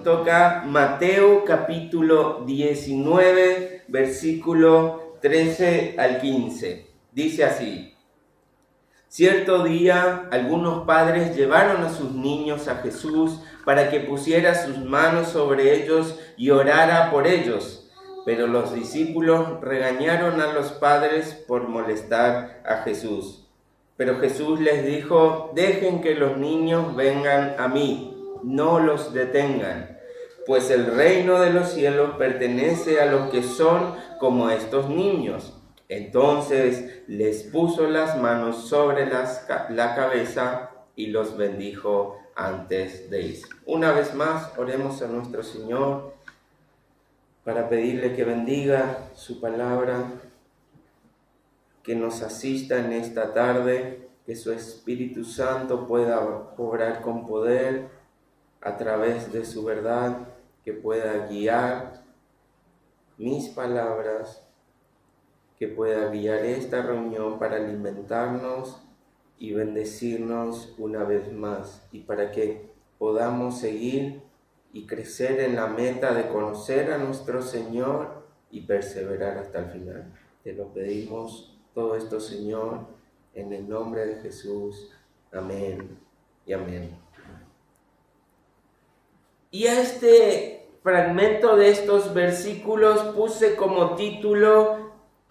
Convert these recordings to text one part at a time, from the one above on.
toca Mateo capítulo 19, versículo 13 al 15. Dice así: Cierto día, algunos padres llevaron a sus niños a Jesús para que pusiera sus manos sobre ellos y orara por ellos. Pero los discípulos regañaron a los padres por molestar a Jesús. Pero Jesús les dijo: dejen que los niños vengan a mí, no los detengan, pues el reino de los cielos pertenece a los que son como estos niños. Entonces les puso las manos sobre la cabeza y los bendijo antes de irse. Una vez más, oremos a nuestro Señor para pedirle que bendiga su palabra, que nos asista en esta tarde, que su Espíritu Santo pueda obrar con poder a través de su verdad, que pueda guiar mis palabras, que pueda guiar esta reunión para alimentarnos y bendecirnos una vez más, y para que podamos seguir y crecer en la meta de conocer a nuestro Señor y perseverar hasta el final. Te lo pedimos todo esto, Señor, en el nombre de Jesús. Amén y amén. Y a este fragmento de estos versículos puse como título: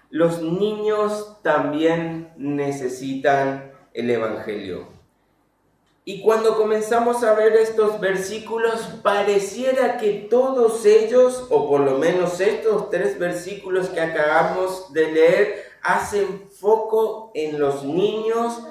los niños también necesitan el Evangelio. Y cuando comenzamos a ver estos versículos, pareciera que todos ellos, o por lo menos estos 3 versículos que acabamos de leer, hacen foco en los niños,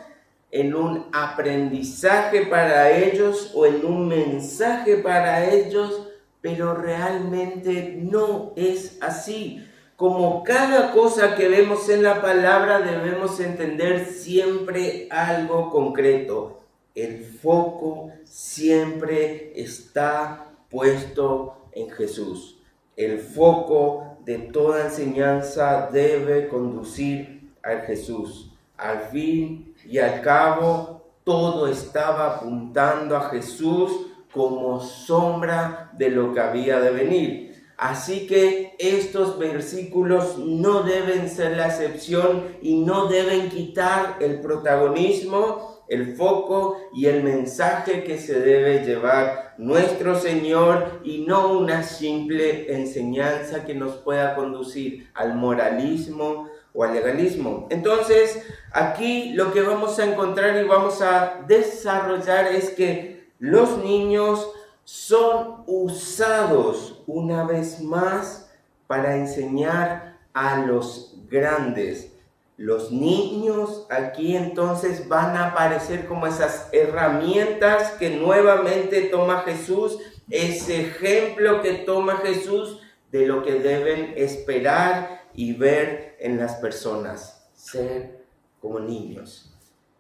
en un aprendizaje para ellos o en un mensaje para ellos, pero realmente no es así. Como cada cosa que vemos en la palabra, debemos entender siempre algo concreto. El foco siempre está puesto en Jesús. El foco de toda enseñanza debe conducir a Jesús. Al fin y al cabo, todo estaba apuntando a Jesús como sombra de lo que había de venir. Así que estos versículos no deben ser la excepción y no deben quitar el protagonismo, el foco y el mensaje que se debe llevar nuestro Señor, y no una simple enseñanza que nos pueda conducir al moralismo o al legalismo. Entonces, aquí lo que vamos a encontrar y vamos a desarrollar es que los niños son usados una vez más para enseñar a los grandes. Los niños aquí entonces van a aparecer como esas herramientas que nuevamente toma Jesús, ese ejemplo que toma Jesús de lo que deben esperar y ver en las personas, ser como niños.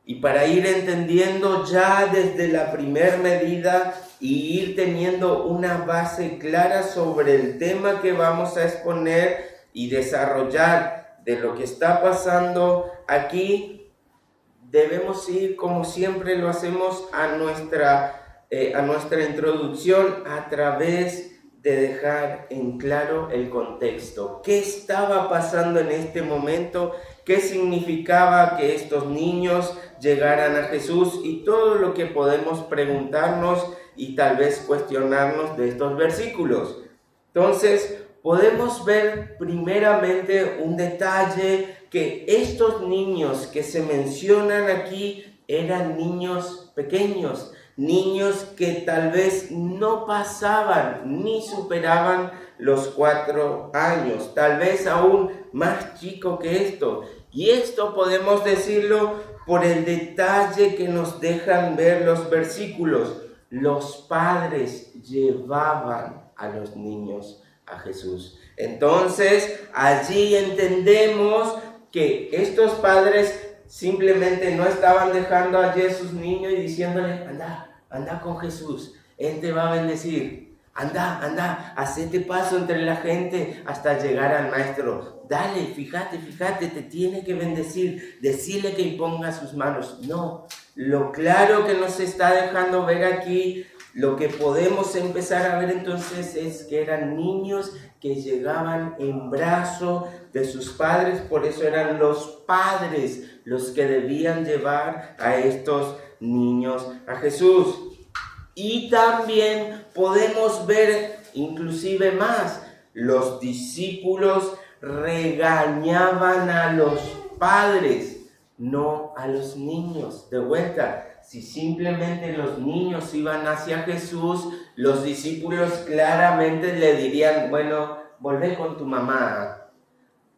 Y para ir entendiendo ya desde la primera medida y ir teniendo una base clara sobre el tema que vamos a exponer y desarrollar de lo que está pasando aquí, debemos ir, como siempre lo hacemos, a nuestra introducción a través de dejar en claro el contexto. ¿Qué estaba pasando en este momento? ¿Qué significaba que estos niños llegaran a Jesús? Y todo lo que podemos preguntarnos y tal vez cuestionarnos de estos versículos. Entonces, podemos ver primeramente un detalle, que estos niños que se mencionan aquí eran niños pequeños, niños que tal vez no pasaban ni superaban los 4 años, tal vez aún más chico que esto. Y esto podemos decirlo por el detalle que nos dejan ver los versículos. Los padres llevaban a los niños a Jesús. Entonces, allí entendemos que estos padres simplemente no estaban dejando allí a sus niños y diciéndole: anda con Jesús, Él te va a bendecir. Anda, hacete paso entre la gente hasta llegar al maestro. Dale, fíjate, te tiene que bendecir, decirle que imponga sus manos. No, lo claro que nos está dejando ver aquí Lo que podemos empezar a ver entonces es que eran niños que llegaban en brazo de sus padres, por eso eran los padres los que debían llevar a estos niños a Jesús. Y también podemos ver inclusive más, los discípulos regañaban a los padres, no a los niños. De vuelta, si simplemente los niños iban hacia Jesús, los discípulos claramente le dirían, bueno, volvé con tu mamá,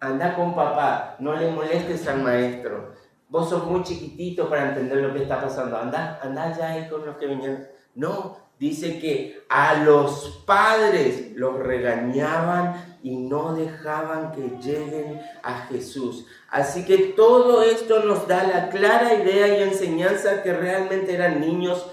anda con papá, no le molestes al maestro. Vos sos muy chiquitito para entender lo que está pasando, anda ya ahí con los que vinieron. No, dice que a los padres los regañaban y no dejaban que lleguen a Jesús. Así que todo esto nos da la clara idea y enseñanza que realmente eran niños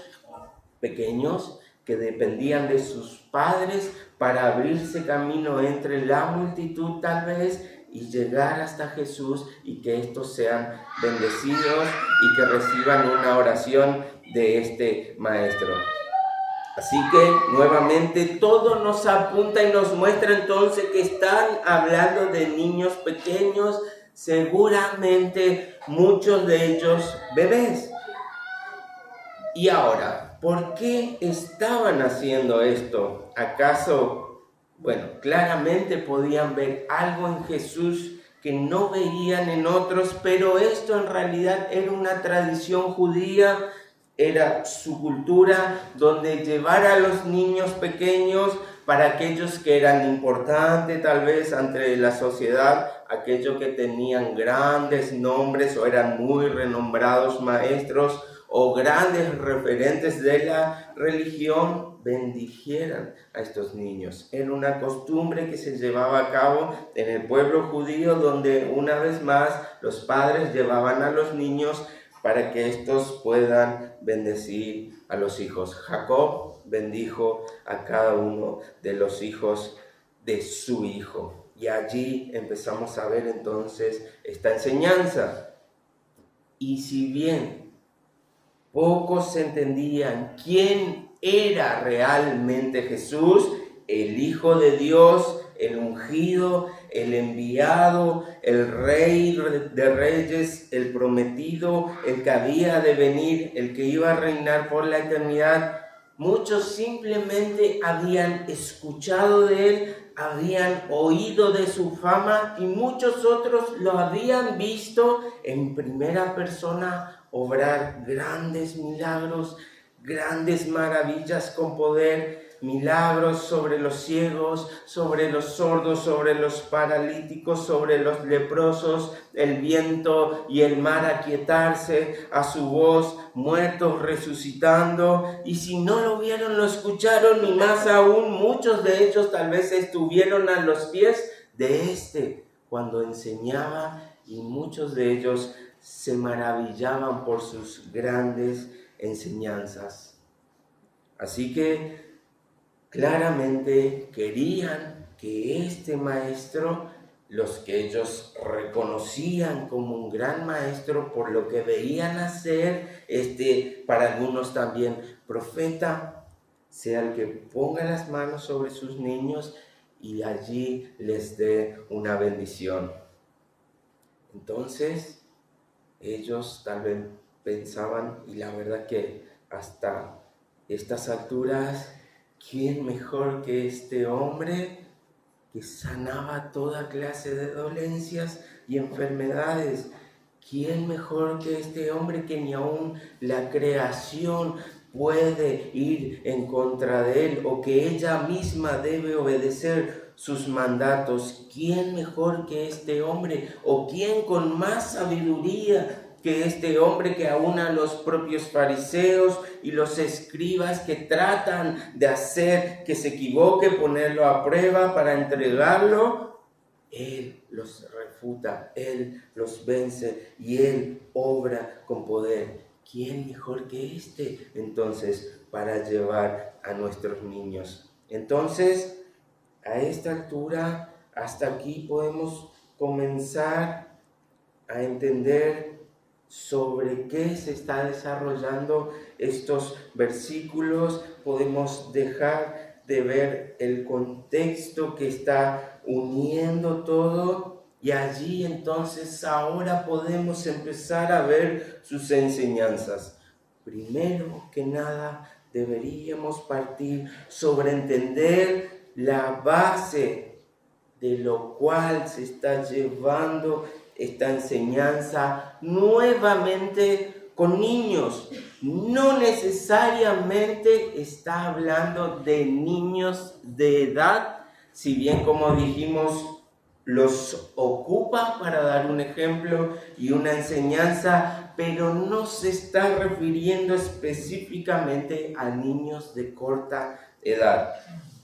pequeños que dependían de sus padres para abrirse camino entre la multitud tal vez y llegar hasta Jesús y que estos sean bendecidos y que reciban una oración de este maestro. Así que nuevamente todo nos apunta y nos muestra entonces que están hablando de niños pequeños, seguramente muchos de ellos bebés. Y ahora, ¿por qué estaban haciendo esto? ¿Acaso, claramente podían ver algo en Jesús que no veían en otros, pero esto en realidad era una tradición judía, era su cultura, donde llevar a los niños pequeños para aquellos que eran importantes tal vez ante la sociedad, aquellos que tenían grandes nombres o eran muy renombrados maestros o grandes referentes de la religión, bendijeran a estos niños. Era una costumbre que se llevaba a cabo en el pueblo judío, donde una vez más los padres llevaban a los niños para que estos puedan bendecir a los hijos. Jacob bendijo a cada uno de los hijos de su hijo. Y allí empezamos a ver entonces esta enseñanza. Y si bien pocos entendían quién era realmente Jesús, el Hijo de Dios, el ungido, el enviado, el Rey de Reyes, el prometido, el que había de venir, el que iba a reinar por la eternidad. Muchos simplemente habían escuchado de él, habían oído de su fama y muchos otros lo habían visto en primera persona obrar grandes milagros, grandes maravillas con poder, milagros sobre los ciegos, sobre los sordos, sobre los paralíticos, sobre los leprosos, el viento y el mar aquietarse a su voz, muertos resucitando. Y si no lo vieron, lo escucharon, y más aún, muchos de ellos tal vez estuvieron a los pies de cuando enseñaba, y muchos de ellos se maravillaban por sus grandes enseñanzas. Así que claramente querían que este maestro, los que ellos reconocían como un gran maestro por lo que veían hacer, para algunos también profeta, sea el que ponga las manos sobre sus niños y allí les dé una bendición. Entonces, ellos tal vez pensaban, y la verdad que hasta estas alturas, ¿quién mejor que este hombre que sanaba toda clase de dolencias y enfermedades? ¿Quién mejor que este hombre que ni aún la creación puede ir en contra de él, o que ella misma debe obedecer sus mandatos? ¿Quién mejor que este hombre, o quién con más sabiduría que este hombre, que aún a los propios fariseos y los escribas que tratan de hacer que se equivoque, ponerlo a prueba para entregarlo, él los refuta, él los vence y él obra con poder? ¿Quién mejor que entonces para llevar a nuestros niños? Entonces, a esta altura, hasta aquí podemos comenzar a entender sobre qué se está desarrollando estos versículos, podemos dejar de ver el contexto que está uniendo todo, y allí entonces ahora podemos empezar a ver sus enseñanzas. Primero que nada, deberíamos partir sobre entender la base de lo cual se está llevando esta enseñanza nuevamente con niños. No necesariamente está hablando de niños de edad, si bien, como dijimos, los ocupa para dar un ejemplo y una enseñanza, pero no se está refiriendo específicamente a niños de corta edad.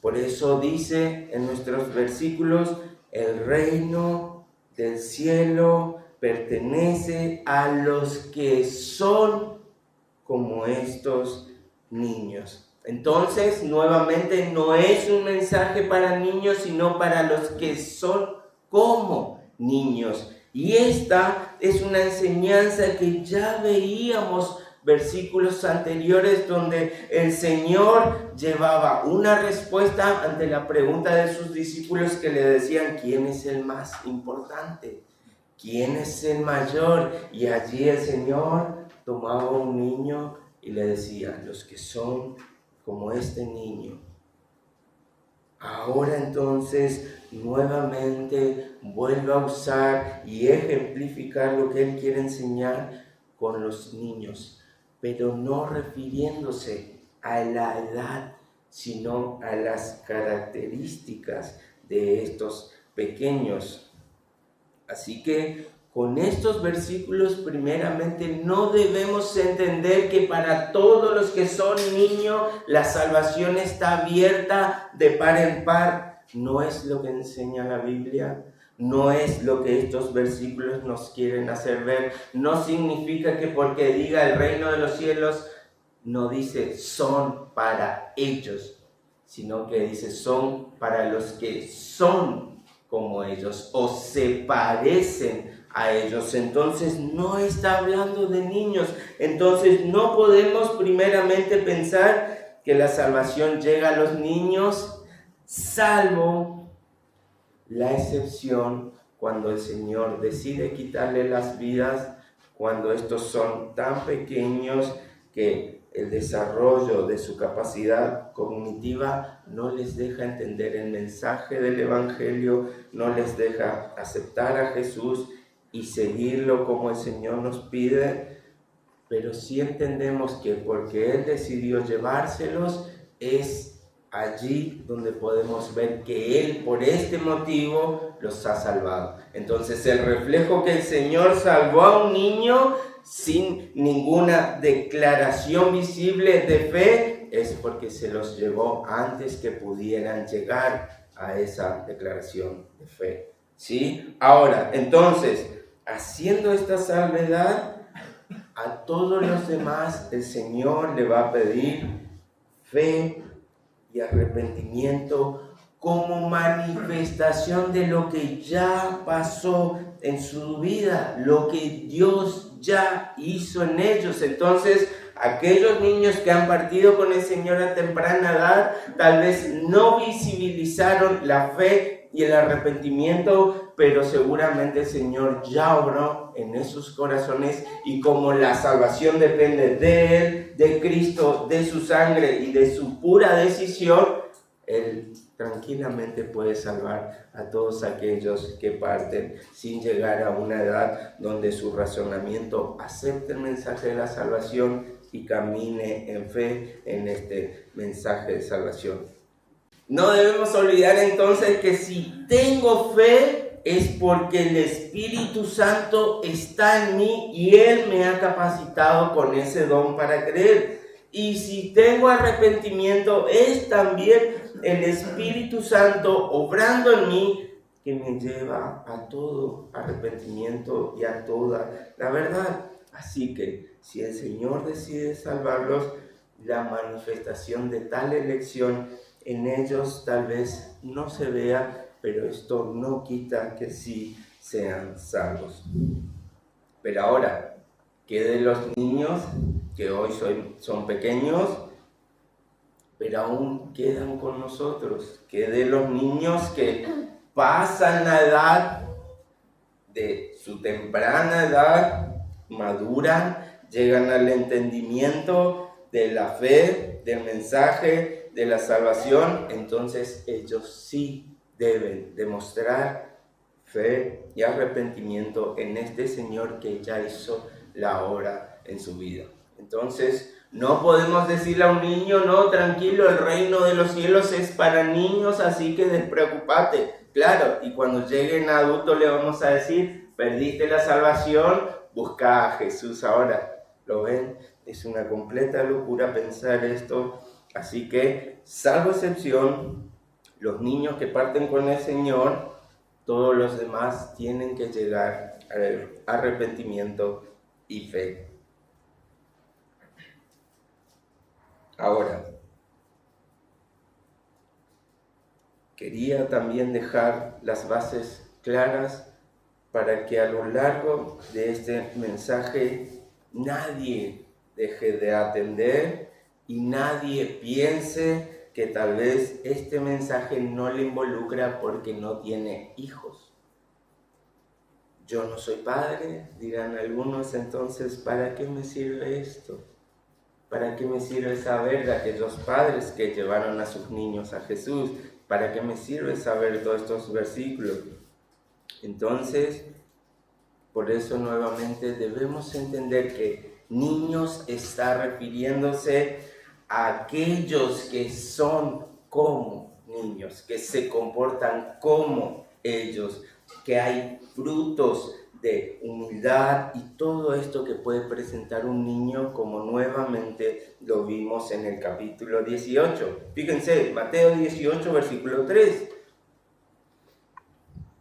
Por eso dice en nuestros versículos: el reino del cielo pertenece a los que son como estos niños. Entonces, nuevamente, no es un mensaje para niños, sino para los que son como niños. Y esta es una enseñanza que ya veíamos versículos anteriores, donde el Señor llevaba una respuesta ante la pregunta de sus discípulos que le decían: ¿quién es el más importante? ¿Quién es el mayor? Y allí el Señor tomaba un niño y le decía: los que son como este niño. Ahora entonces nuevamente vuelve a usar y ejemplificar lo que Él quiere enseñar con los niños, pero no refiriéndose a la edad, sino a las características de estos pequeños. Así que con estos versículos, primeramente, no debemos entender que para todos los que son niños la salvación está abierta de par en par. No es lo que enseña la Biblia, no es lo que estos versículos nos quieren hacer ver. No significa que porque diga el reino de los cielos, no dice son para ellos, sino que dice son para los que son como ellos o se parecen a ellos. Entonces no está hablando de niños. Entonces no podemos primeramente pensar que la salvación llega a los niños, salvo la excepción cuando el Señor decide quitarle las vidas, cuando estos son tan pequeños que el desarrollo de su capacidad cognitiva no les deja entender el mensaje del Evangelio, no les deja aceptar a Jesús y seguirlo como el Señor nos pide. Pero sí entendemos que porque Él decidió llevárselos, es allí donde podemos ver que Él por este motivo los ha salvado. Entonces el reflejo que el Señor salvó a un niño sin ninguna declaración visible de fe es porque se los llevó antes que pudieran llegar a esa declaración de fe. ¿Sí? Ahora, entonces, haciendo esta salvedad, a todos los demás el Señor le va a pedir fe y arrepentimiento como manifestación de lo que ya pasó en su vida, lo que Dios ya hizo en ellos. Entonces, aquellos niños que han partido con el Señor a temprana edad, tal vez no visibilizaron la fe y el arrepentimiento, pero seguramente el Señor ya obró en esos corazones, y como la salvación depende de Él, de Cristo, de su sangre y de su pura decisión, Él tranquilamente puede salvar a todos aquellos que parten sin llegar a una edad donde su razonamiento acepte el mensaje de la salvación y camine en fe en este mensaje de salvación. No debemos olvidar entonces que si tengo fe es porque el Espíritu Santo está en mí y Él me ha capacitado con ese don para creer. Y si tengo arrepentimiento es también el Espíritu Santo obrando en mí que me lleva a todo arrepentimiento y a toda la verdad. Así que si el Señor decide salvarlos, la manifestación de tal elección en ellos tal vez no se vea, pero esto no quita que sí sean salvos. Pero ahora, ¿Qué de los niños que hoy son pequeños, pero aún quedan con nosotros? ¿Qué de los niños que pasan la edad de su temprana edad, maduran, llegan al entendimiento de la fe, del mensaje, de la salvación? Entonces ellos sí deben demostrar fe y arrepentimiento en este Señor que ya hizo la obra en su vida. Entonces, no podemos decirle a un niño: no, tranquilo, el reino de los cielos es para niños, así que despreocúpate. Claro, y cuando lleguen adultos le vamos a decir: perdiste la salvación, busca a Jesús ahora. ¿Lo ven? Es una completa locura pensar esto. Así que, salvo excepción, los niños que parten con el Señor, todos los demás tienen que llegar al arrepentimiento y fe. Ahora, quería también dejar las bases claras para que a lo largo de este mensaje nadie deje de atender y nadie piense que tal vez este mensaje no le involucra porque no tiene hijos. Yo no soy padre, dirán algunos, entonces ¿para qué me sirve esto? ¿Para qué me sirve saber de aquellos padres que llevaron a sus niños a Jesús? ¿Para qué me sirve saber todos estos versículos? Entonces, por eso nuevamente debemos entender que niños está refiriéndose a aquellos que son como niños, que se comportan como ellos, que hay frutos de humildad y todo esto que puede presentar un niño, como nuevamente lo vimos en el capítulo 18. Fíjense, Mateo 18, versículo 3.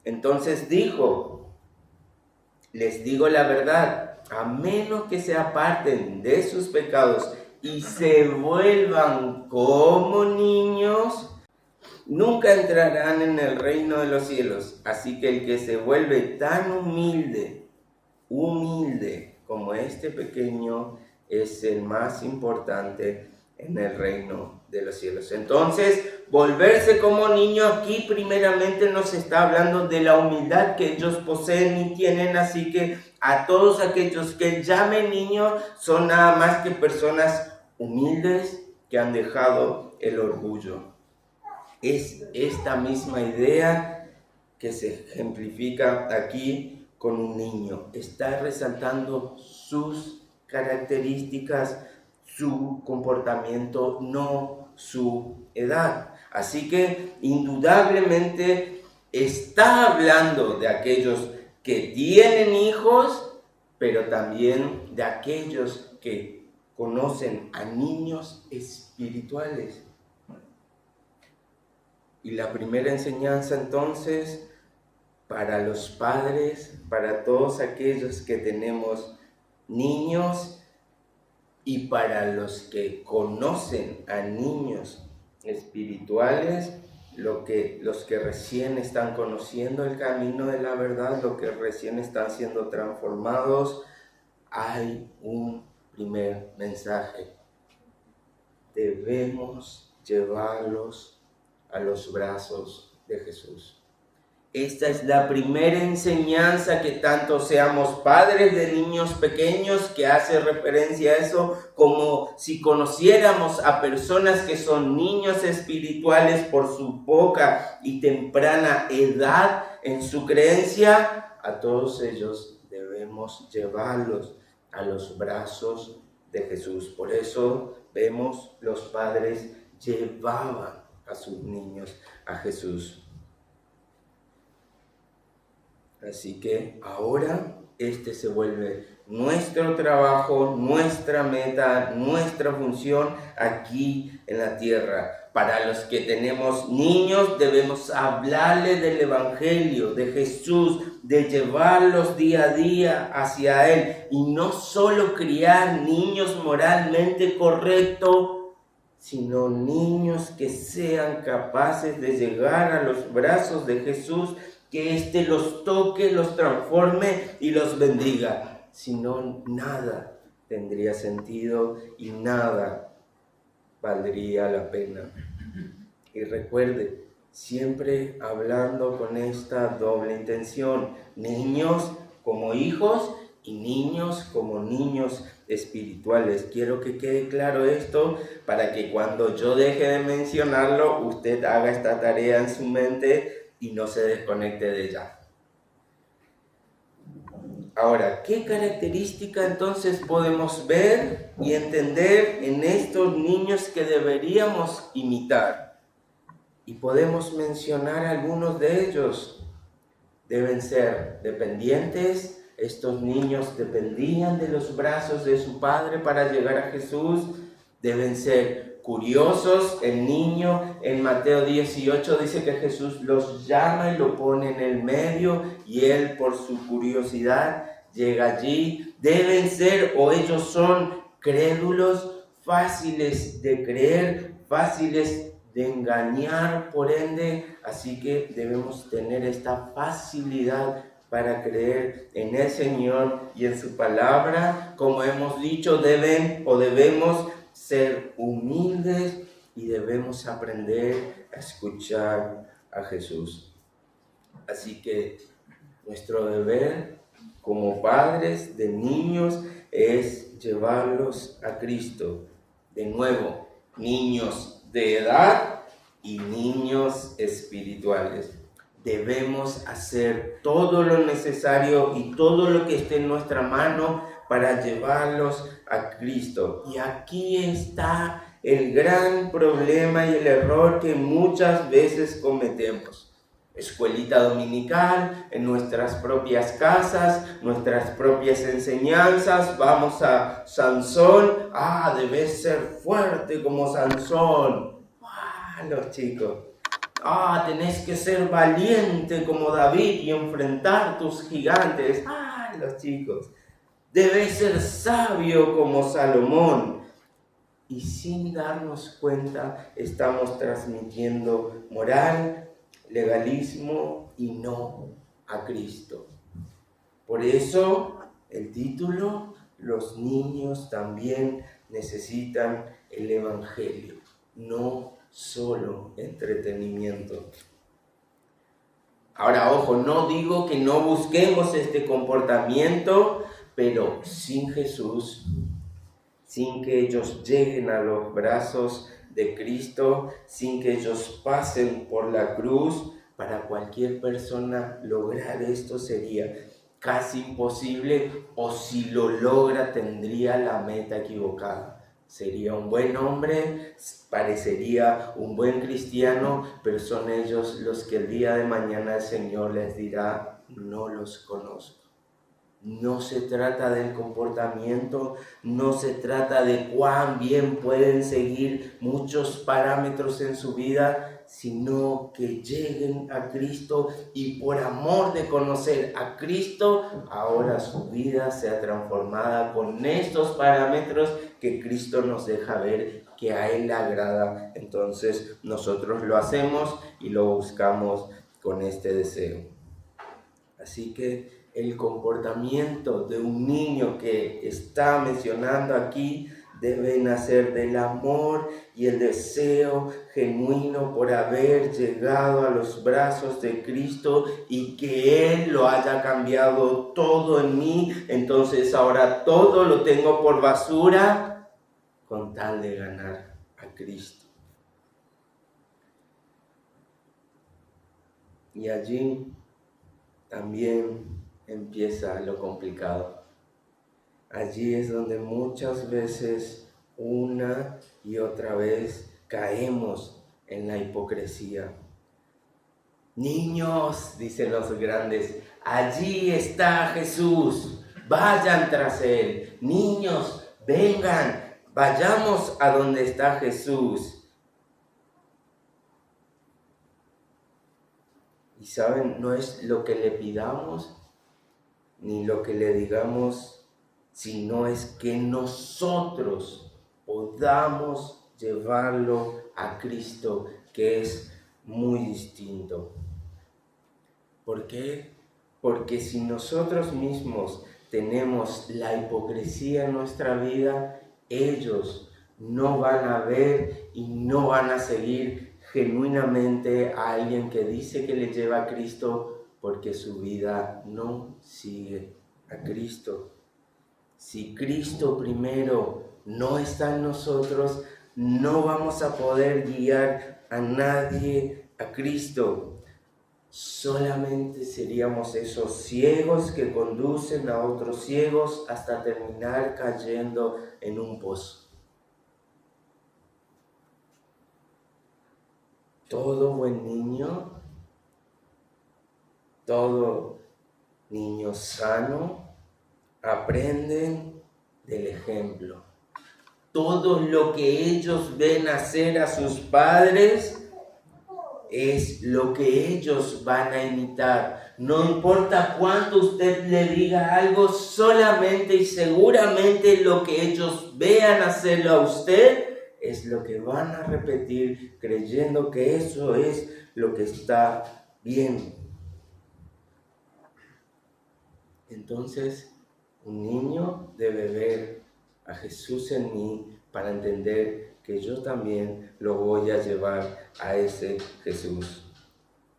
Entonces dijo: les digo la verdad, a menos que se aparten de sus pecados y se vuelvan como niños, nunca entrarán en el reino de los cielos. Así que el que se vuelve tan humilde como este pequeño, es el más importante en el reino de los cielos. Entonces, volverse como niño aquí primeramente nos está hablando de la humildad que ellos poseen y tienen. Así que a todos aquellos que llamen niños son nada más que personas humildes que han dejado el orgullo. Es esta misma idea que se ejemplifica aquí con un niño. Está resaltando sus características, su comportamiento, no su edad. Así que indudablemente está hablando de aquellos que tienen hijos, pero también de aquellos que conocen a niños espirituales. Y la primera enseñanza entonces, para los padres, para todos aquellos que tenemos niños y para los que conocen a niños espirituales, los que recién están conociendo el camino de la verdad, los que recién están siendo transformados, hay un primer mensaje: debemos llevarlos a los brazos de Jesús. Esta es la primera enseñanza, que tanto seamos padres de niños pequeños, que hace referencia a eso, como si conociéramos a personas que son niños espirituales por su poca y temprana edad en su creencia, a todos ellos debemos llevarlos a los brazos de Jesús. Por eso vemos, los padres llevaban a sus niños a Jesús. Así que ahora este se vuelve nuestro trabajo, nuestra meta, nuestra función aquí en la tierra. Para los que tenemos niños, debemos hablarles del Evangelio, de Jesús, de llevarlos día a día hacia Él. Y no solo criar niños moralmente correctos, sino niños que sean capaces de llegar a los brazos de Jesús, que éste los toque, los transforme y los bendiga. Si no, nada tendría sentido y nada valdría la pena. Y recuerde, siempre hablando con esta doble intención, niños como hijos y niños como niños espirituales. Quiero que quede claro esto para que cuando yo deje de mencionarlo, usted haga esta tarea en su mente y no se desconecte de ella. Ahora, ¿qué característica entonces podemos ver y entender en estos niños que deberíamos imitar? Y podemos mencionar algunos de ellos. Deben ser dependientes. Estos niños dependían de los brazos de su padre para llegar a Jesús. Deben ser curiosos. El niño en Mateo 18 dice que Jesús los llama y lo pone en el medio y él por su curiosidad llega allí. Deben ser o ellos son crédulos, fáciles de creer, fáciles de engañar, por ende, así que debemos tener esta facilidad para creer en el Señor y en su palabra. Como hemos dicho, debemos ser humildes y debemos aprender a escuchar a Jesús. Así que nuestro deber como padres de niños es llevarlos a Cristo. De nuevo, niños de edad y niños espirituales. Debemos hacer todo lo necesario y todo lo que esté en nuestra mano para llevarlos a Cristo. Y aquí está el gran problema y el error que muchas veces cometemos. Escuelita dominical, en nuestras propias casas, nuestras propias enseñanzas, vamos a Sansón, debes ser fuerte como Sansón, los chicos, tenés que ser valiente como David y enfrentar tus gigantes, los chicos, debes ser sabio como Salomón. Y sin darnos cuenta estamos transmitiendo moral, legalismo y no a Cristo. Por eso el título, los niños también necesitan el Evangelio, no solo entretenimiento. Ahora, ojo, no digo que no busquemos este comportamiento, pero sin Jesús, sin que ellos lleguen a los brazos de Cristo, sin que ellos pasen por la cruz, para cualquier persona lograr esto sería casi imposible, o si lo logra tendría la meta equivocada. Sería un buen hombre, parecería un buen cristiano, pero son ellos los que el día de mañana el Señor les dirá, no los conozco. No se trata del comportamiento, no se trata de cuán bien pueden seguir muchos parámetros en su vida, sino que lleguen a Cristo y por amor de conocer a Cristo, ahora su vida sea transformada con estos parámetros que Cristo nos deja ver que a Él le agrada. Entonces nosotros lo hacemos y lo buscamos con este deseo. Así que el comportamiento de un niño que está mencionando aquí debe nacer del amor y el deseo genuino por haber llegado a los brazos de Cristo y que Él lo haya cambiado todo en mí. Entonces ahora todo lo tengo por basura con tal de ganar a Cristo. Y allí también empieza lo complicado. Allí es donde muchas veces, una y otra vez, caemos en la hipocresía. Niños, dicen los grandes, allí está Jesús, vayan tras Él. Niños, vengan, vayamos a donde está Jesús. Y saben, no es lo que le pidamos, ni lo que le digamos, sino es que nosotros podamos llevarlo a Cristo, que es muy distinto. ¿Por qué? Porque si nosotros mismos tenemos la hipocresía en nuestra vida, ellos no van a ver y no van a seguir genuinamente a alguien que dice que le lleva a Cristo, porque su vida no sigue a Cristo. Si Cristo primero no está en nosotros, no vamos a poder guiar a nadie a Cristo. Solamente seríamos esos ciegos que conducen a otros ciegos hasta terminar cayendo en un pozo. Todo buen niño, todo niño sano, aprenden del ejemplo. Todo lo que ellos ven hacer a sus padres es lo que ellos van a imitar. No importa cuánto usted le diga algo, solamente y seguramente lo que ellos vean hacerlo a usted es lo que van a repetir, creyendo que eso es lo que está bien. Entonces, un niño debe ver a Jesús en mí para entender que yo también lo voy a llevar a ese Jesús.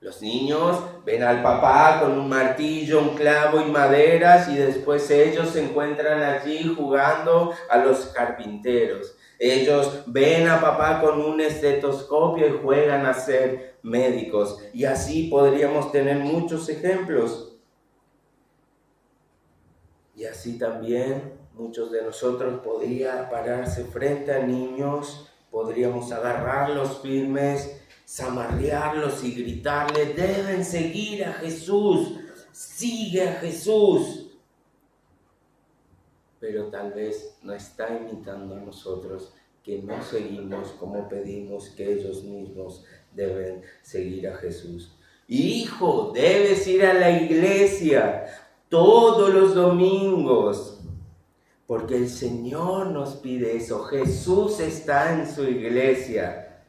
Los niños ven al papá con un martillo, un clavo y maderas, y después ellos se encuentran allí jugando a los carpinteros. Ellos ven a papá con un estetoscopio y juegan a ser médicos. Y así podríamos tener muchos ejemplos. Y así también muchos de nosotros podrían pararse frente a niños, podríamos agarrarlos firmes, zamarrearlos y gritarles: deben seguir a Jesús, sigue a Jesús. Pero tal vez no está imitando a nosotros, que no seguimos como pedimos que ellos mismos deben seguir a Jesús. Hijo, debes ir a la iglesia todos los domingos, porque el Señor nos pide eso. Jesús está en su iglesia.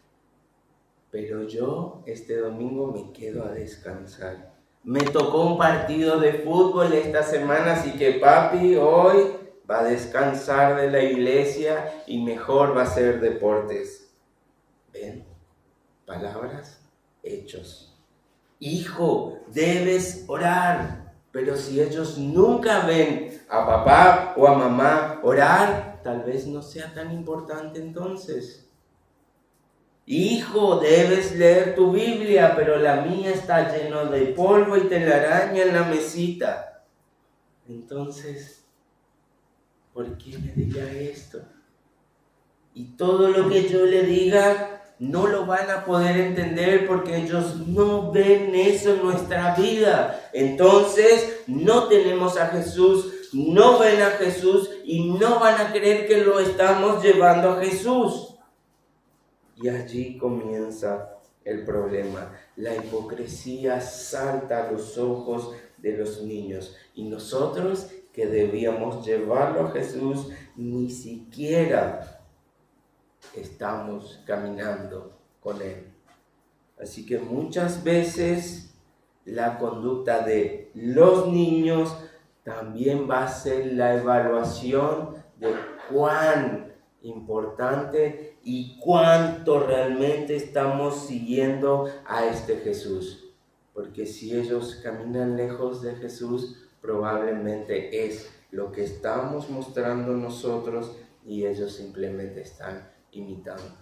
Pero yo este domingo me quedo a descansar. Me tocó un partido de fútbol esta semana, así que papi hoy va a descansar de la iglesia y mejor va a hacer deportes. ¿Ven? Palabras, hechos. Hijo, debes orar. Pero si ellos nunca ven a papá o a mamá orar, tal vez no sea tan importante entonces. Hijo, debes leer tu Biblia, pero la mía está llena de polvo y telaraña en la mesita. Entonces, ¿por qué me dirá esto? Y todo lo que yo le diga no lo van a poder entender porque ellos no ven eso en nuestra vida. Entonces, no tenemos a Jesús, no ven a Jesús y no van a creer que lo estamos llevando a Jesús. Y allí comienza el problema. La hipocresía salta a los ojos de los niños. Y nosotros, que debíamos llevarlo a Jesús, ni siquiera estamos caminando con Él. Así que muchas veces la conducta de los niños también va a ser la evaluación de cuán importante y cuánto realmente estamos siguiendo a este Jesús. Porque si ellos caminan lejos de Jesús, probablemente es lo que estamos mostrando nosotros y ellos simplemente están imitando.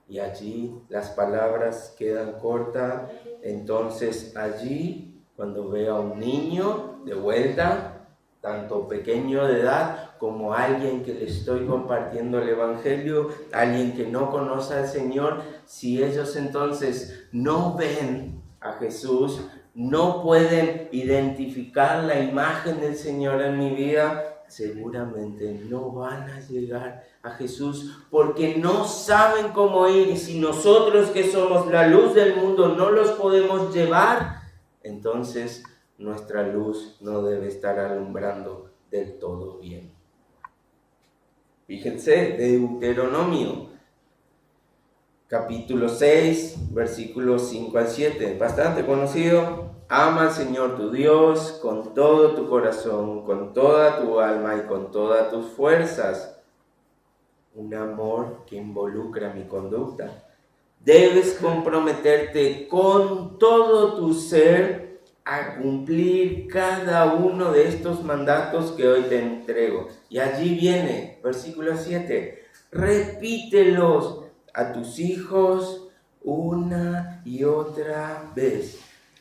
Y allí las palabras quedan cortas. Entonces allí, cuando veo a un niño de vuelta, tanto pequeño de edad como alguien que le estoy compartiendo el Evangelio, alguien que no conoce al Señor, si ellos entonces no ven a Jesús, no pueden identificar la imagen del Señor en mi vida, seguramente no van a llegar a Jesús porque no saben cómo ir. Y si nosotros, que somos la luz del mundo, no los podemos llevar, entonces nuestra luz no debe estar alumbrando del todo bien. Fíjense, Deuteronomio, capítulo 6, versículos 5 al 7, bastante conocido. Ama al Señor tu Dios con todo tu corazón, con toda tu alma y con todas tus fuerzas. Un amor que involucra mi conducta. Debes comprometerte con todo tu ser a cumplir cada uno de estos mandatos que hoy te entrego. Y allí viene, versículo 7, repítelos a tus hijos una y otra vez.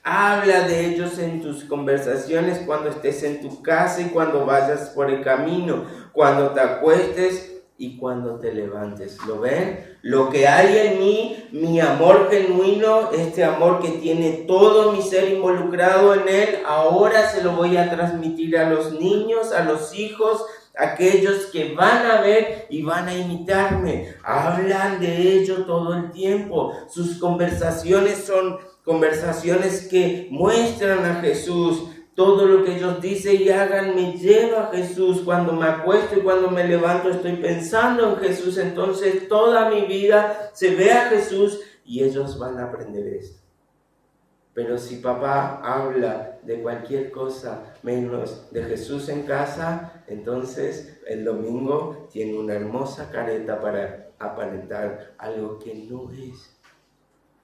Habla de ellos en tus conversaciones cuando estés en tu casa y cuando vayas por el camino, cuando te acuestes y cuando te levantes. ¿Lo ven? Lo que hay en mí, mi amor genuino, este amor que tiene todo mi ser involucrado en él, ahora se lo voy a transmitir a los niños, a los hijos, aquellos que van a ver y van a imitarme. Hablan de ello todo el tiempo. Sus conversaciones son conversaciones que muestran a Jesús. Todo lo que ellos dicen y hagan me lleva a Jesús. Cuando me acuesto y cuando me levanto estoy pensando en Jesús. Entonces toda mi vida se ve a Jesús y ellos van a aprender esto. Pero si papá habla de cualquier cosa menos de Jesús en casa, entonces el domingo tiene una hermosa careta para aparentar algo que no es.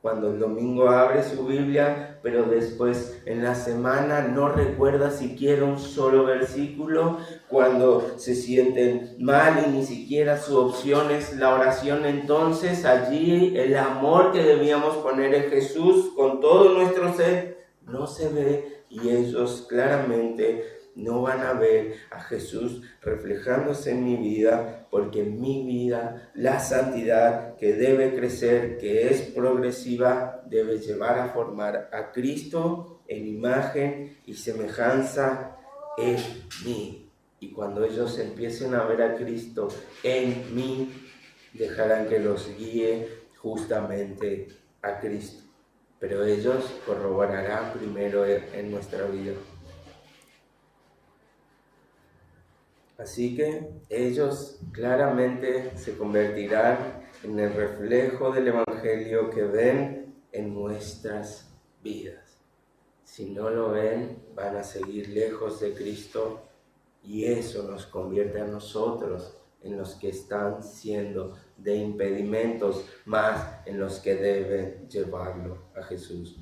Cuando el domingo abre su Biblia, pero después en la semana no recuerda siquiera un solo versículo, cuando se sienten mal y ni siquiera su opción es la oración, entonces allí el amor que debíamos poner en Jesús con todo nuestro ser no se ve y ellos claramente no van a ver a Jesús reflejándose en mi vida, porque mi vida, la santidad que debe crecer, que es progresiva, debe llevar a formar a Cristo en imagen y semejanza en mí. Y cuando ellos empiecen a ver a Cristo en mí, dejarán que los guíe justamente a Cristo. Pero ellos corroborarán primero en nuestra vida. Así que ellos claramente se convertirán en el reflejo del Evangelio que ven en nuestras vidas. Si no lo ven, van a seguir lejos de Cristo y eso nos convierte a nosotros en los que están siendo de impedimentos, más en los que deben llevarlo a Jesús.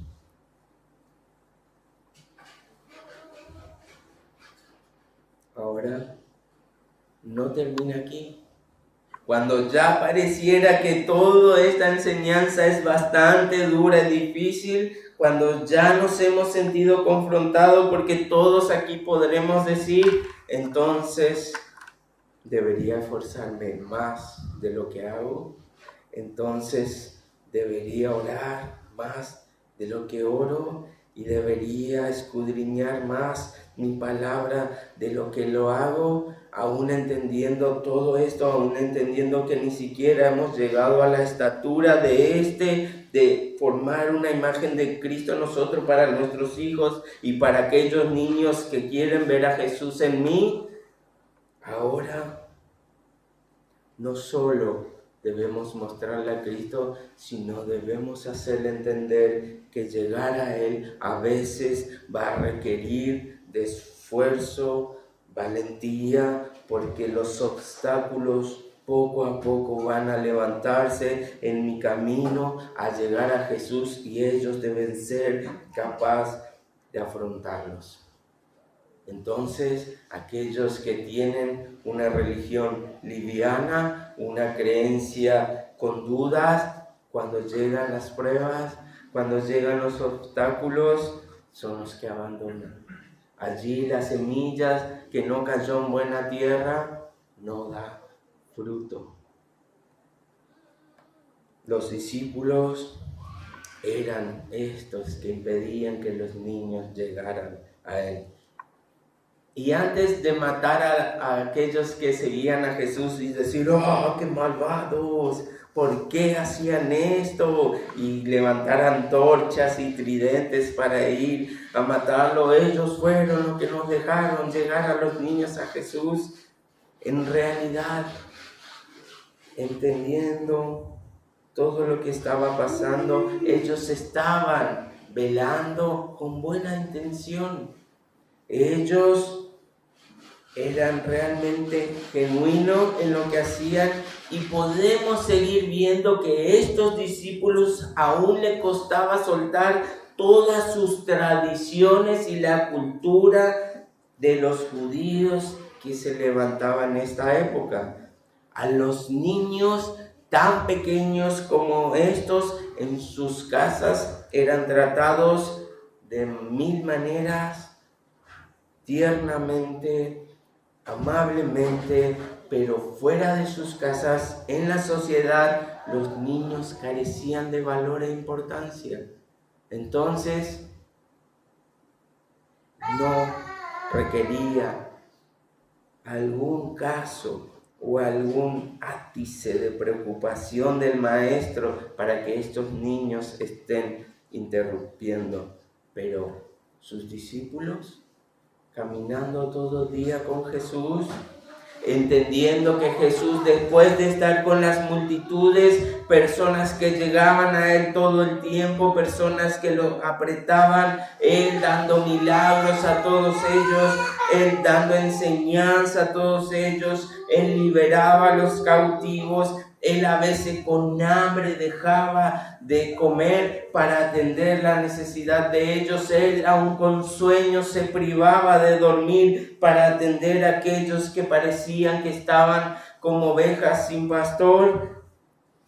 Ahora, no termina aquí. Cuando ya pareciera que toda esta enseñanza es bastante dura y difícil, cuando ya nos hemos sentido confrontados, porque todos aquí podremos decir, entonces debería esforzarme más de lo que hago, entonces debería orar más de lo que oro y debería escudriñar más mi palabra de lo que lo hago, aún entendiendo todo esto, aún entendiendo que ni siquiera hemos llegado a la estatura de formar una imagen de Cristo en nosotros para nuestros hijos y para aquellos niños que quieren ver a Jesús en mí. Ahora, no solo debemos mostrarle a Cristo, sino debemos hacerle entender que llegar a Él a veces va a requerir de esfuerzo, valentía, porque los obstáculos poco a poco van a levantarse en mi camino a llegar a Jesús y ellos deben ser capaces de afrontarlos. Entonces, aquellos que tienen una religión liviana, una creencia con dudas, cuando llegan las pruebas, cuando llegan los obstáculos, son los que abandonan. Allí las semillas que no cayó en buena tierra, no da fruto. Los discípulos eran estos que impedían que los niños llegaran a Él. Y antes de matar a aquellos que seguían a Jesús y decir, ¡oh, qué malvados! ¿Por qué hacían esto? Y levantar antorchas y tridentes para ir a matarlo. Ellos fueron los que nos dejaron llegar a los niños a Jesús. En realidad, entendiendo todo lo que estaba pasando, ellos estaban velando con buena intención. Ellos eran realmente genuinos en lo que hacían y podemos seguir viendo que estos discípulos aún le costaba soltar todas sus tradiciones y la cultura de los judíos que se levantaban en esta época. A los niños tan pequeños como estos en sus casas eran tratados de mil maneras, tiernamente, amablemente, pero fuera de sus casas, en la sociedad, los niños carecían de valor e importancia. Entonces, no requería algún caso o algún ápice de preocupación del maestro para que estos niños estén interrumpiendo. Pero sus discípulos, caminando todo el día con Jesús, entendiendo que Jesús, después de estar con las multitudes, personas que llegaban a Él todo el tiempo, personas que lo apretaban, Él dando milagros a todos ellos, Él dando enseñanza a todos ellos, Él liberaba a los cautivos, Él a veces con hambre dejaba de comer para atender la necesidad de ellos. Él aún con sueño se privaba de dormir para atender a aquellos que parecían que estaban como ovejas sin pastor.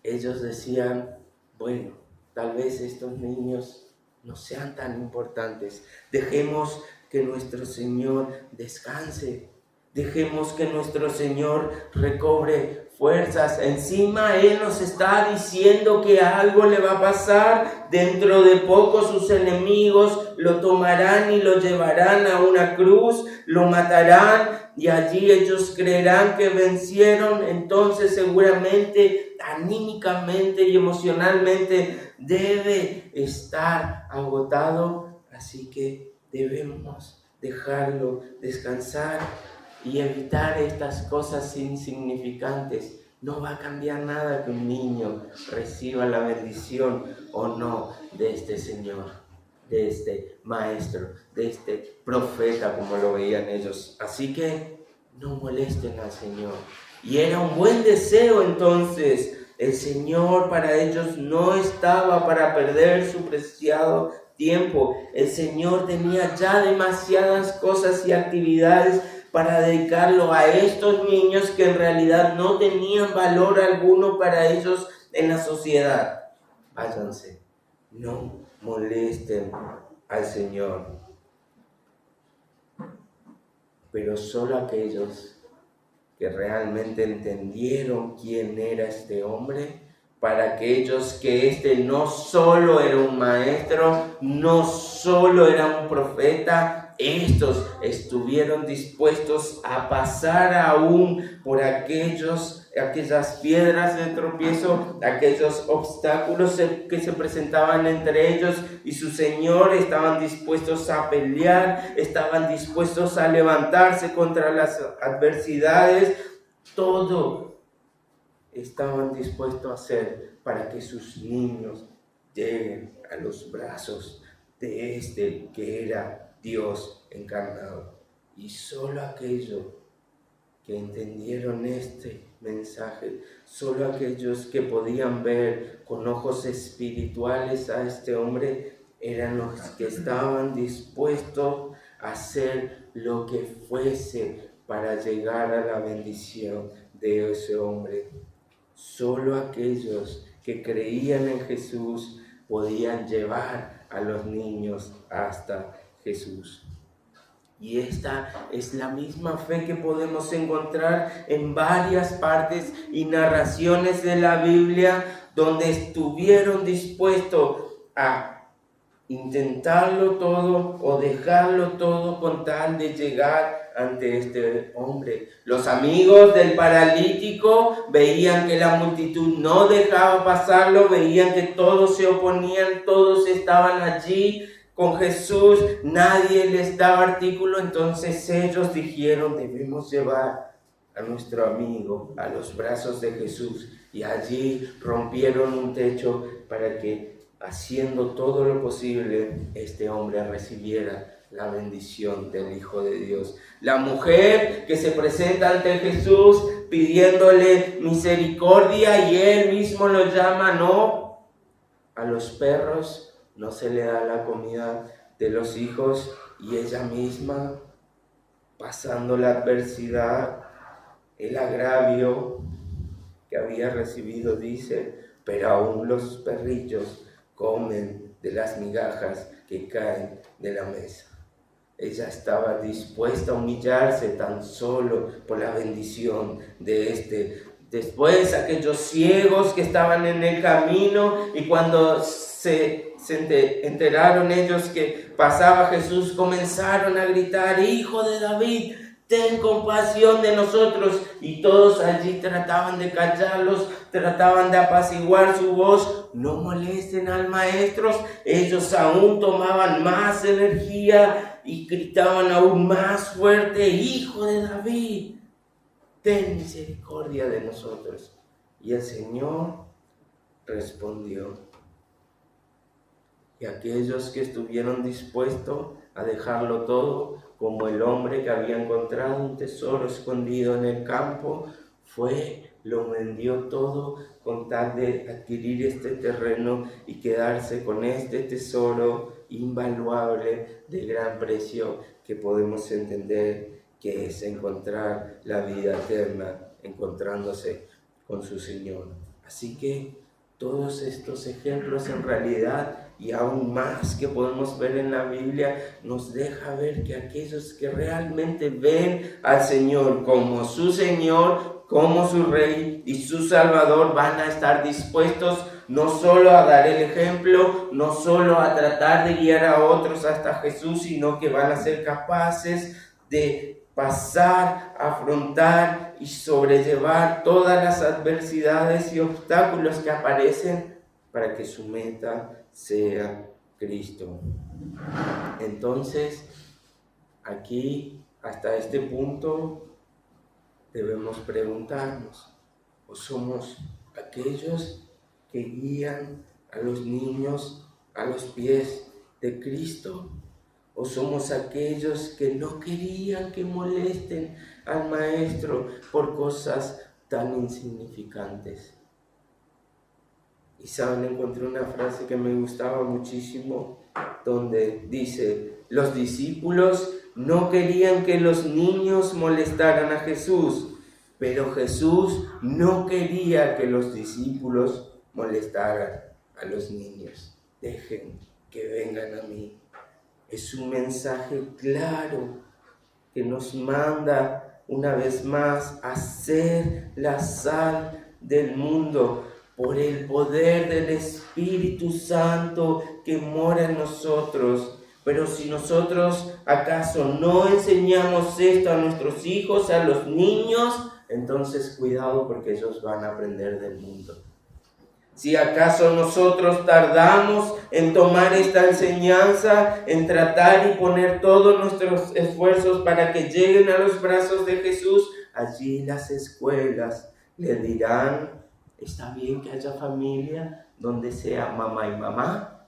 Ellos decían, bueno, tal vez estos niños no sean tan importantes. Dejemos que nuestro Señor descanse. Dejemos que nuestro Señor recobre fuerzas. Encima Él nos está diciendo que algo le va a pasar. Dentro de poco sus enemigos lo tomarán y lo llevarán a una cruz, lo matarán y allí ellos creerán que vencieron. Entonces seguramente anímicamente y emocionalmente debe estar agotado. Así que debemos dejarlo descansar y evitar estas cosas insignificantes. No va a cambiar nada que un niño reciba la bendición o no de este Señor, de este Maestro, de este profeta, como lo veían ellos. Así que no molesten al Señor. Y era un buen deseo entonces. El Señor para ellos no estaba para perder su preciado tiempo. El Señor tenía ya demasiadas cosas y actividades para dedicarlo a estos niños que en realidad no tenían valor alguno para ellos en la sociedad. Váyanse, no molesten al Señor. Pero solo aquellos que realmente entendieron quién era este hombre, para aquellos que este no solo era un maestro, no solo era un profeta, estos estuvieron dispuestos a pasar aún por aquellas piedras de tropiezo, aquellos obstáculos que se presentaban entre ellos y su Señor. Estaban dispuestos a pelear, estaban dispuestos a levantarse contra las adversidades, todo estaban dispuestos a hacer para que sus niños lleguen a los brazos de este que era Dios encarnado. Y solo aquellos que entendieron este mensaje, solo aquellos que podían ver con ojos espirituales a este hombre, eran los que estaban dispuestos a hacer lo que fuese para llegar a la bendición de ese hombre. Solo aquellos que creían en Jesús podían llevar a los niños hasta Jesús. Y esta es la misma fe que podemos encontrar en varias partes y narraciones de la Biblia, donde estuvieron dispuestos a intentarlo todo o dejarlo todo con tal de llegar ante este hombre. Los amigos del paralítico veían que la multitud no dejaba pasarlo, veían que todos se oponían, todos estaban allí con Jesús, nadie les daba artículo. Entonces ellos dijeron, debemos llevar a nuestro amigo a los brazos de Jesús, y allí rompieron un techo para que haciendo todo lo posible, este hombre recibiera la bendición del Hijo de Dios. La mujer que se presenta ante Jesús pidiéndole misericordia y él mismo lo llama, no, a los perros no se le da la comida de los hijos, y ella misma, pasando la adversidad, el agravio que había recibido, dice, pero aún los perrillos comen de las migajas que caen de la mesa. Ella estaba dispuesta a humillarse tan solo por la bendición de este. Después aquellos ciegos que estaban en el camino, y cuando se enteraron ellos que pasaba Jesús, comenzaron a gritar, Hijo de David, ten compasión de nosotros. Y todos allí trataban de callarlos, trataban de apaciguar su voz. No molesten al maestro. Ellos aún tomaban más energía y gritaban aún más fuerte, Hijo de David, ten misericordia de nosotros. Y el Señor respondió. Y aquellos que estuvieron dispuestos a dejarlo todo, como el hombre que había encontrado un tesoro escondido en el campo, lo vendió todo con tal de adquirir este terreno y quedarse con este tesoro invaluable de gran precio, que podemos entender que es encontrar la vida eterna, encontrándose con su Señor. Así que todos estos ejemplos en realidad, y aún más que podemos ver en la Biblia, nos deja ver que aquellos que realmente ven al Señor, como su Rey y su Salvador, van a estar dispuestos no solo a dar el ejemplo, no solo a tratar de guiar a otros hasta Jesús, sino que van a ser capaces de pasar, afrontar y sobrellevar todas las adversidades y obstáculos que aparecen para que su meta sea Cristo. Entonces, aquí, hasta este punto, debemos preguntarnos, ¿o somos aquellos que guían a los niños a los pies de Cristo? ¿O somos aquellos que no querían que molesten al Maestro por cosas tan insignificantes? Y saben, encontré una frase que me gustaba muchísimo, donde dice, los discípulos no querían que los niños molestaran a Jesús, pero Jesús no quería que los discípulos molestaran a los niños. Dejen que vengan a mí. Es un mensaje claro que nos manda una vez más a ser la sal del mundo por el poder del Espíritu Santo que mora en nosotros. Pero si nosotros acaso no enseñamos esto a nuestros hijos, a los niños, entonces cuidado, porque ellos van a aprender del mundo. Si acaso nosotros tardamos en tomar esta enseñanza, en tratar y poner todos nuestros esfuerzos para que lleguen a los brazos de Jesús, allí las escuelas le dirán, está bien que haya familia donde sea mamá y mamá,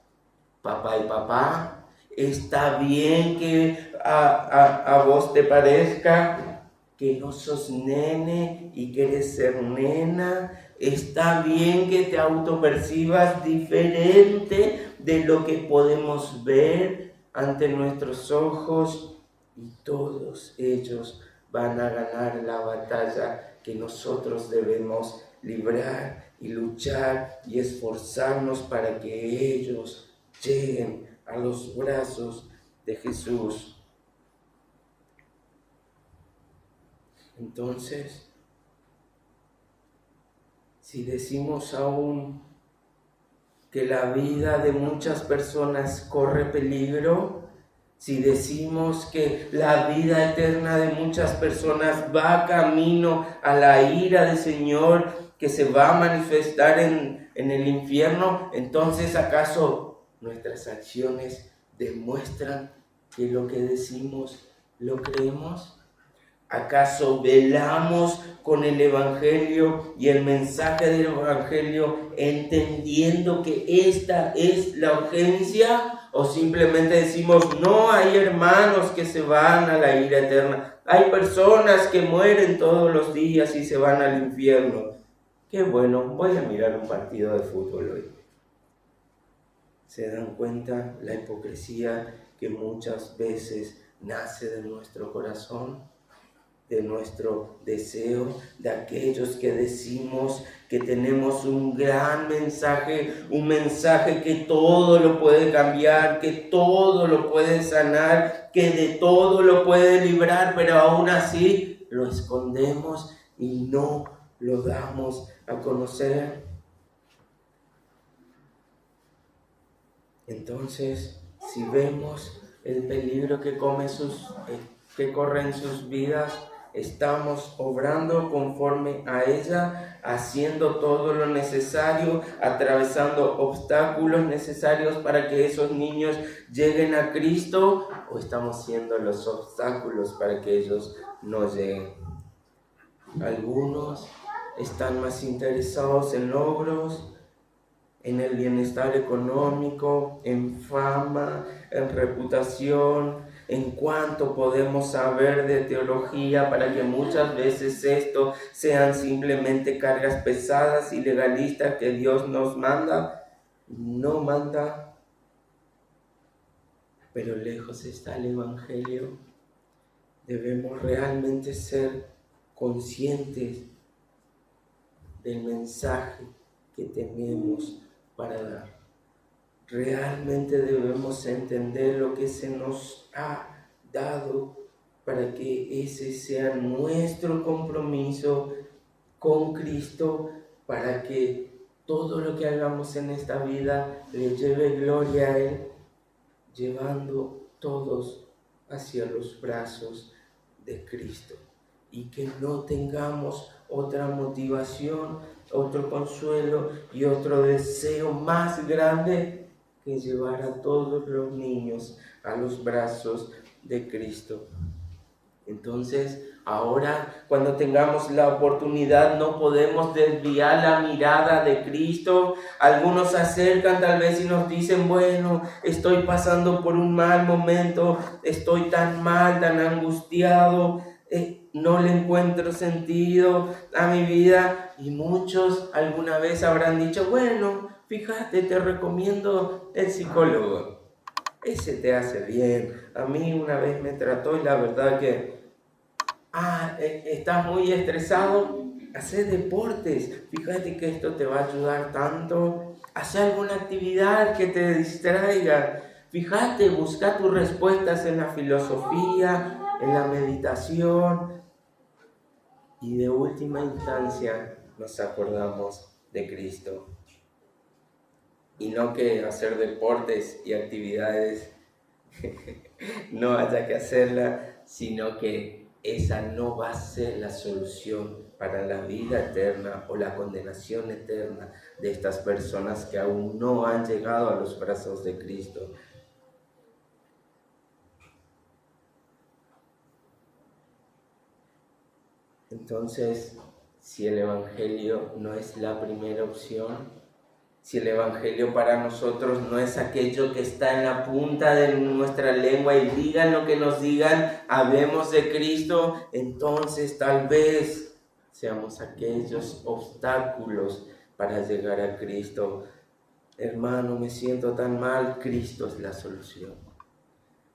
papá y papá, está bien que a vos te parezca que no sos nene y quieres ser nena. Está bien que te autopercibas diferente de lo que podemos ver ante nuestros ojos, y todos ellos van a ganar la batalla que nosotros debemos librar y luchar y esforzarnos para que ellos lleguen a los brazos de Jesús. Entonces, si decimos aún que la vida de muchas personas corre peligro, si decimos que la vida eterna de muchas personas va camino a la ira del Señor que se va a manifestar en el infierno, entonces ¿acaso nuestras acciones demuestran que lo que decimos lo creemos? ¿Acaso velamos con el Evangelio y el mensaje del Evangelio entendiendo que esta es la urgencia? ¿O simplemente decimos, no, hay hermanos que se van a la ira eterna, hay personas que mueren todos los días y se van al infierno? Qué bueno, voy a mirar un partido de fútbol hoy. ¿Se dan cuenta la hipocresía que muchas veces nace de nuestro corazón? De nuestro deseo, de aquellos que decimos que tenemos un gran mensaje, un mensaje que todo lo puede cambiar, que todo lo puede sanar, que de todo lo puede librar, pero aún así lo escondemos y no lo damos a conocer. Entonces, si vemos el peligro que corre en sus vidas, estamos obrando conforme a ella, haciendo todo lo necesario, atravesando obstáculos necesarios para que esos niños lleguen a Cristo, o estamos siendo los obstáculos para que ellos no lleguen. Algunos están más interesados en logros, en el bienestar económico, en fama, en reputación, en cuánto podemos saber de teología, para que muchas veces esto sean simplemente cargas pesadas y legalistas que Dios nos manda. No manda, pero lejos está el Evangelio. Debemos realmente ser conscientes del mensaje que tenemos para dar. Realmente debemos entender lo que se nos ha dado para que ese sea nuestro compromiso con Cristo, para que todo lo que hagamos en esta vida le lleve gloria a Él, llevando todos hacia los brazos de Cristo, y que no tengamos otra motivación, otro consuelo y otro deseo más grande que llevar a todos los niños a los brazos de Cristo. Entonces, ahora cuando tengamos la oportunidad, no podemos desviar la mirada de Cristo. Algunos se acercan tal vez y nos dicen, bueno, estoy pasando por un mal momento, estoy tan mal, tan angustiado, no le encuentro sentido a mi vida. Y muchos alguna vez habrán dicho, bueno, fíjate, te recomiendo el psicólogo, ese te hace bien. A mí una vez me trató y la verdad que, estás muy estresado, haz deportes, fíjate que esto te va a ayudar tanto. Haz alguna actividad que te distraiga. Fíjate, busca tus respuestas en la filosofía, en la meditación. Y de última instancia nos acordamos de Cristo. Y no que hacer deportes y actividades no haya que hacerla, sino que esa no va a ser la solución para la vida eterna o la condenación eterna de estas personas que aún no han llegado a los brazos de Cristo. Entonces, si el Evangelio no es la primera opción, si el Evangelio para nosotros no es aquello que está en la punta de nuestra lengua y digan lo que nos digan, hablemos de Cristo, entonces tal vez seamos aquellos obstáculos para llegar a Cristo. Hermano, me siento tan mal, Cristo es la solución.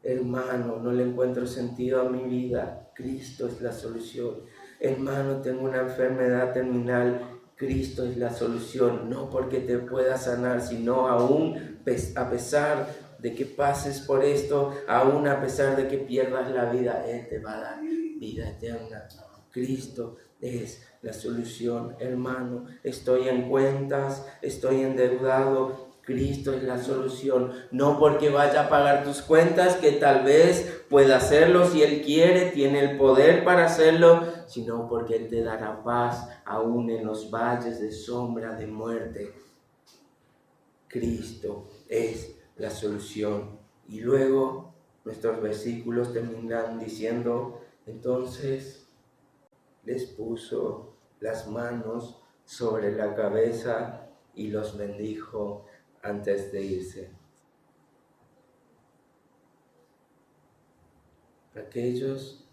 Hermano, no le encuentro sentido a mi vida, Cristo es la solución. Hermano, tengo una enfermedad terminal, Cristo es la solución, no porque te pueda sanar, sino aún a pesar de que pases por esto, aún a pesar de que pierdas la vida, Él te va a dar vida eterna. Cristo es la solución, hermano. Estoy en cuentas, estoy endeudado, Cristo es la solución, no porque vaya a pagar tus cuentas, que tal vez pueda hacerlo si Él quiere, tiene el poder para hacerlo, sino porque Él te dará paz aún en los valles de sombra de muerte. Cristo es la solución. Y luego nuestros versículos terminan diciendo Entonces les puso las manos sobre la cabeza y los bendijo antes de irse. Aquellos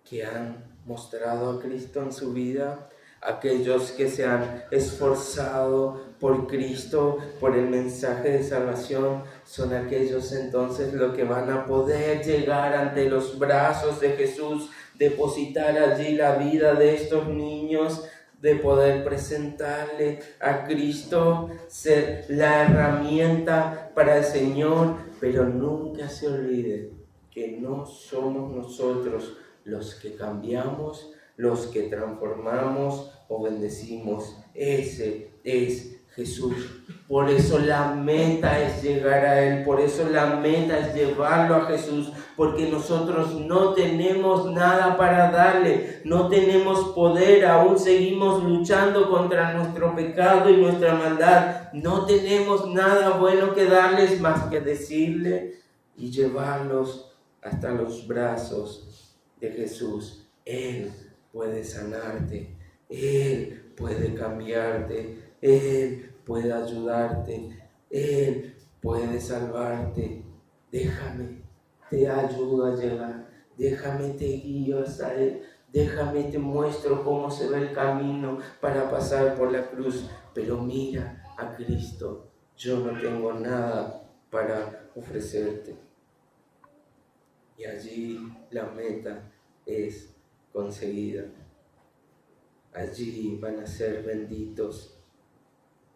que han mostrado a Cristo en su vida, aquellos que se han esforzado por Cristo, por el mensaje de salvación, son aquellos entonces los que van a poder llegar ante los brazos de Jesús, depositar allí la vida de estos niños, de poder presentarle a Cristo, ser la herramienta para el Señor, pero nunca se olvide que no somos nosotros los que cambiamos, los que transformamos o bendecimos. Ese es Jesús. Por eso la meta es llegar a Él, por eso la meta es llevarlo a Jesús, porque nosotros no tenemos nada para darle, no tenemos poder, aún seguimos luchando contra nuestro pecado y nuestra maldad, no tenemos nada bueno que darles más que decirle y llevarlos hasta los brazos de Jesús. Él puede sanarte, Él puede cambiarte, Él puede ayudarte, Él puede salvarte. Déjame, te ayudo a llegar, déjame, te guío hasta Él, déjame, te muestro cómo se ve el camino para pasar por la cruz. Pero mira a Cristo, yo no tengo nada para ofrecerte. Y allí la meta es conseguida. Allí van a ser benditos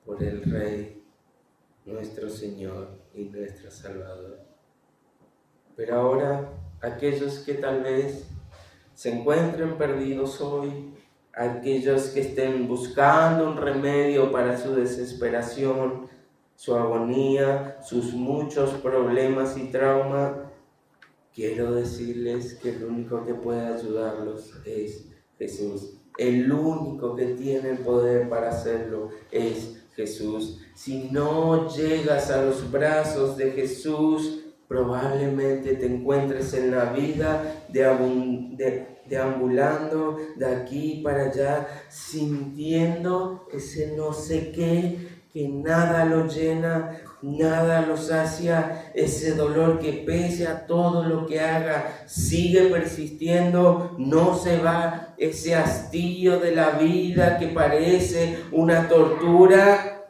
por el Rey, nuestro Señor y nuestro Salvador. Pero ahora, aquellos que tal vez se encuentren perdidos hoy, aquellos que estén buscando un remedio para su desesperación, su agonía, sus muchos problemas y traumas, quiero decirles que el único que puede ayudarlos es Jesús. El único que tiene el poder para hacerlo es Jesús. Si no llegas a los brazos de Jesús, probablemente te encuentres en la vida deambulando de aquí para allá, sintiendo ese no sé qué, que nada lo llena, nada lo sacia, ese dolor que pese a todo lo que haga, sigue persistiendo, no se va, ese hastío de la vida que parece una tortura.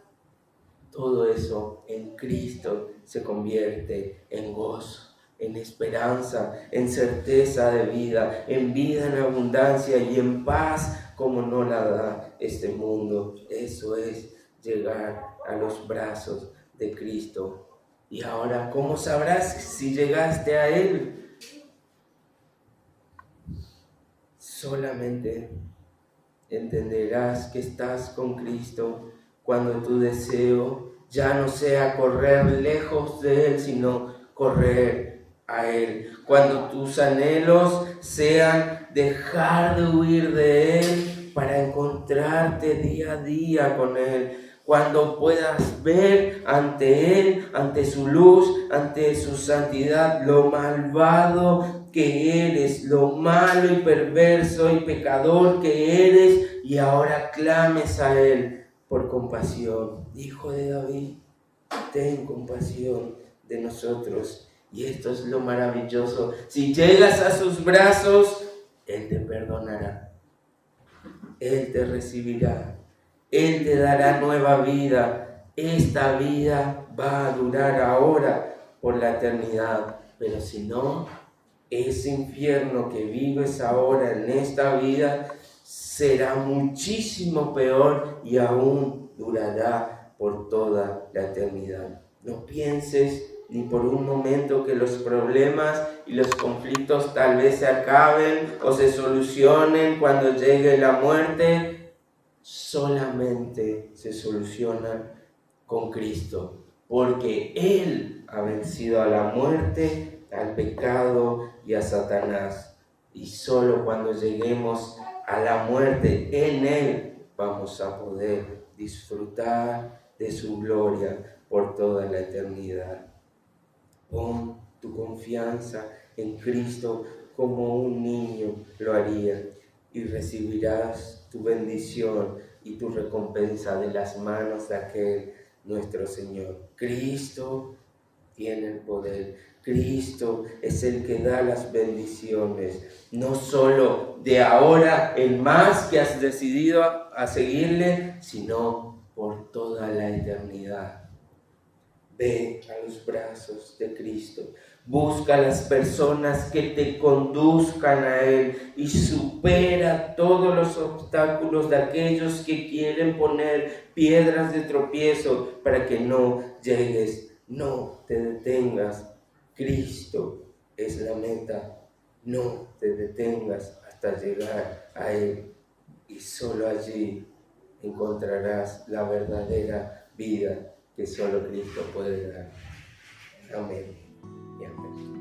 Todo eso en Cristo se convierte en gozo, en esperanza, en certeza de vida en abundancia y en paz como no la da este mundo. Eso es llegar a los brazos de Cristo. Y ahora, ¿cómo sabrás si llegaste a Él? Solamente entenderás que estás con Cristo cuando tu deseo ya no sea correr lejos de Él, sino correr a Él. Cuando tus anhelos sean dejar de huir de Él para encontrarte día a día con Él. Cuando puedas ver ante Él, ante su luz, ante su santidad, lo malvado que eres, lo malo y perverso y pecador que eres, y ahora clames a Él por compasión. Hijo de David, ten compasión de nosotros. Y esto es lo maravilloso. Si llegas a sus brazos, Él te perdonará. Él te recibirá. Él te dará nueva vida. Esta vida va a durar ahora por la eternidad. Pero si no, ese infierno que vives ahora en esta vida será muchísimo peor y aún durará por toda la eternidad. No pienses ni por un momento que los problemas y los conflictos tal vez se acaben o se solucionen cuando llegue la muerte. Solamente se solucionan con Cristo, porque Él ha vencido a la muerte, al pecado y a Satanás. Y solo cuando lleguemos a la muerte en Él vamos a poder disfrutar de su gloria por toda la eternidad. Pon tu confianza en Cristo como un niño lo haría, y recibirás tu bendición y tu recompensa de las manos de aquel nuestro Señor. Cristo tiene el poder. Cristo es el que da las bendiciones, no solo de ahora en más que has decidido a seguirle, sino por toda la eternidad. Ve a los brazos de Cristo, busca a las personas que te conduzcan a Él y supera todos los obstáculos de aquellos que quieren poner piedras de tropiezo para que no llegues. No te detengas, Cristo es la meta. No te detengas hasta llegar a Él, y solo allí encontrarás la verdadera vida que solo Cristo puede dar. Amén y amén.